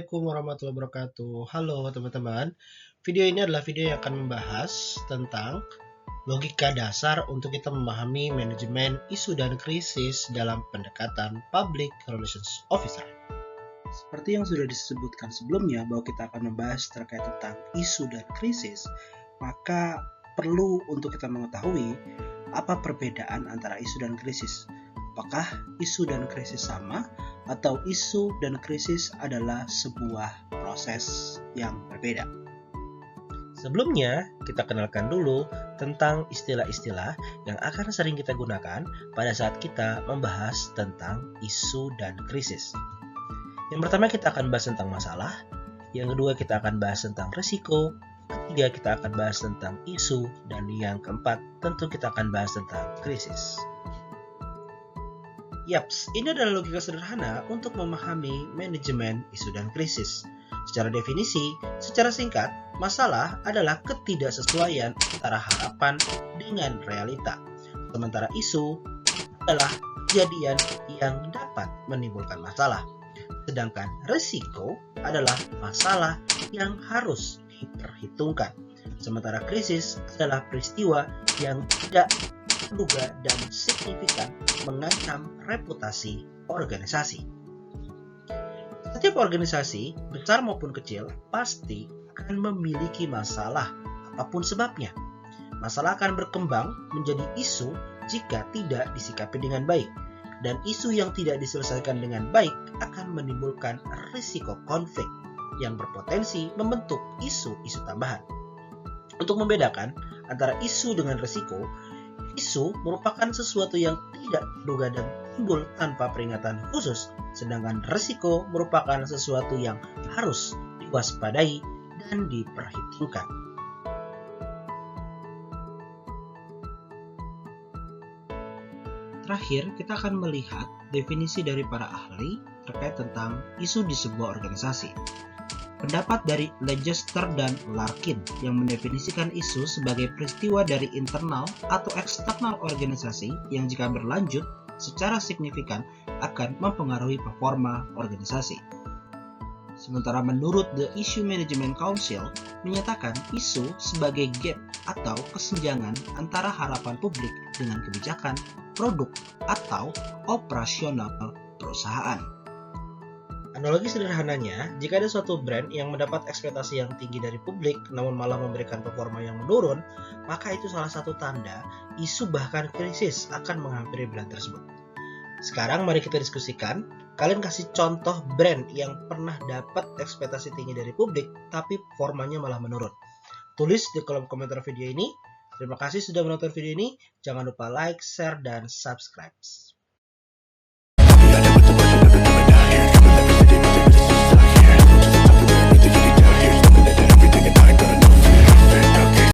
Assalamualaikum warahmatullahi wabarakatuh. Halo teman-teman. Video ini adalah video yang akan membahas tentang logika dasar untuk kita memahami manajemen isu dan krisis dalam pendekatan Public Relations Officer. Seperti yang sudah disebutkan sebelumnya bahwa kita akan membahas terkait tentang isu dan krisis, maka perlu untuk kita mengetahui apa perbedaan antara isu dan krisis. Apakah isu dan krisis sama atau isu dan krisis adalah sebuah proses yang berbeda? Sebelumnya, kita kenalkan dulu tentang istilah-istilah yang akan sering kita gunakan pada saat kita membahas tentang isu dan krisis. Yang pertama kita akan bahas tentang masalah, yang kedua kita akan bahas tentang risiko, ketiga kita akan bahas tentang isu, dan yang keempat tentu kita akan bahas tentang krisis. Yaps, ini adalah logika sederhana untuk memahami manajemen isu dan krisis. Secara definisi, secara singkat, masalah adalah ketidaksesuaian antara harapan dengan realita. Sementara isu adalah kejadian yang dapat menimbulkan masalah. Sedangkan risiko adalah masalah yang harus diperhitungkan. Sementara krisis adalah peristiwa yang tidak terduga dan signifikan mengancam reputasi organisasi. Setiap organisasi, besar maupun kecil, pasti akan memiliki masalah apapun sebabnya. Masalah akan berkembang menjadi isu jika tidak disikapi dengan baik, dan isu yang tidak diselesaikan dengan baik akan menimbulkan risiko konflik yang berpotensi membentuk isu-isu tambahan. Untuk membedakan antara isu dengan risiko, isu merupakan sesuatu yang tidak terduga dan timbul tanpa peringatan khusus, sedangkan risiko merupakan sesuatu yang harus diwaspadai dan diperhitungkan. Terakhir, kita akan melihat definisi dari para ahli terkait tentang isu di sebuah organisasi. Pendapat dari Leicester dan Larkin yang mendefinisikan isu sebagai peristiwa dari internal atau eksternal organisasi yang jika berlanjut secara signifikan akan mempengaruhi performa organisasi. Sementara menurut The Issue Management Council menyatakan isu sebagai gap atau kesenjangan antara harapan publik dengan kebijakan, produk, atau operasional perusahaan. Analogi sederhananya, jika ada suatu brand yang mendapat ekspektasi yang tinggi dari publik namun malah memberikan performa yang menurun, maka itu salah satu tanda isu bahkan krisis akan menghampiri brand tersebut. Sekarang mari kita diskusikan, kalian kasih contoh brand yang pernah dapat ekspektasi tinggi dari publik tapi performanya malah menurun. Tulis di kolom komentar video ini. Terima kasih sudah menonton video ini. Jangan lupa like, share, dan subscribe.